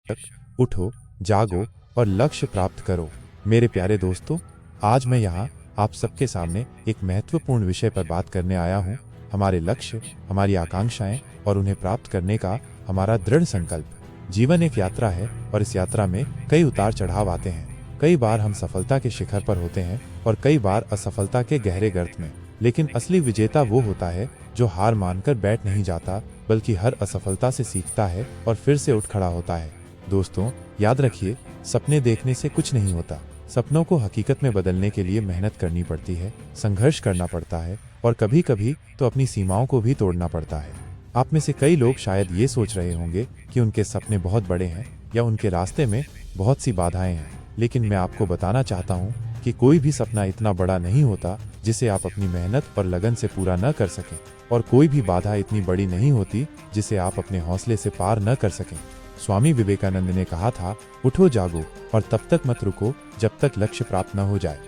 उठो, जागो और लक्ष्य प्राप्त करो। मेरे प्यारे दोस्तों, आज मैं यहाँ आप सबके सामने एक महत्वपूर्ण विषय पर बात करने आया हूँ। हमारे लक्ष्य, हमारी आकांक्षाएं और उन्हें प्राप्त करने का हमारा दृढ़ संकल्प। जीवन एक यात्रा है और इस यात्रा में कई उतार चढ़ाव आते हैं। कई बार हम सफलता के शिखर पर होते हैं और कई बार असफलता के गहरे गर्त में। लेकिन असली विजेता वो होता है जो हार मानकर बैठ नहीं जाता, बल्कि हर असफलता से सीखता है और फिर से उठ खड़ा होता है। दोस्तों, याद रखिए, सपने देखने से कुछ नहीं होता। सपनों को हकीकत में बदलने के लिए मेहनत करनी पड़ती है, संघर्ष करना पड़ता है और कभी कभी तो अपनी सीमाओं को भी तोड़ना पड़ता है। आप में से कई लोग शायद ये सोच रहे होंगे कि उनके सपने बहुत बड़े हैं या उनके रास्ते में बहुत सी बाधाएं हैं, लेकिन मैं आपको बताना चाहता हूँ कि कोई भी सपना इतना बड़ा नहीं होता जिसे आप अपनी मेहनत और लगन से पूरा न कर सकें, और कोई भी बाधा इतनी बड़ी नहीं होती जिसे आप अपने हौसले से पार न कर सकें। स्वामी विवेकानंद ने कहा था, उठो जागो और तब तक मत रुको जब तक लक्ष्य प्राप्त न हो जाए।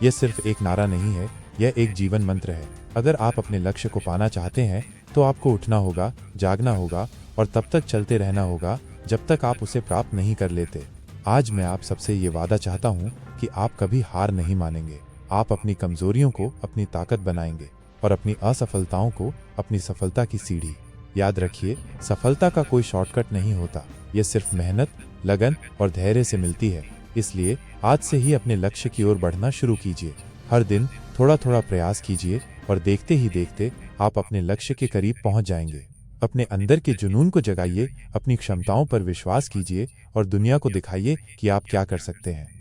यह सिर्फ एक नारा नहीं है, यह एक जीवन मंत्र है। अगर आप अपने लक्ष्य को पाना चाहते हैं तो आपको उठना होगा, जागना होगा और तब तक चलते रहना होगा जब तक आप उसे प्राप्त नहीं कर लेते। आज मैं आप सबसे ये वादा चाहता हूँ कि आप कभी हार नहीं मानेंगे। आप अपनी कमजोरियों को अपनी ताकत बनाएंगे और अपनी असफलताओं को अपनी सफलता की सीढ़ी। याद रखिए, सफलता का कोई शॉर्टकट नहीं होता, यह सिर्फ मेहनत, लगन और धैर्य से मिलती है। इसलिए आज से ही अपने लक्ष्य की ओर बढ़ना शुरू कीजिए। हर दिन थोड़ा थोड़ा प्रयास कीजिए और देखते ही देखते आप अपने लक्ष्य के करीब पहुंच जाएंगे। अपने अंदर के जुनून को जगाइए, अपनी क्षमताओं पर विश्वास कीजिए और दुनिया को दिखाइए कि आप क्या कर सकते हैं।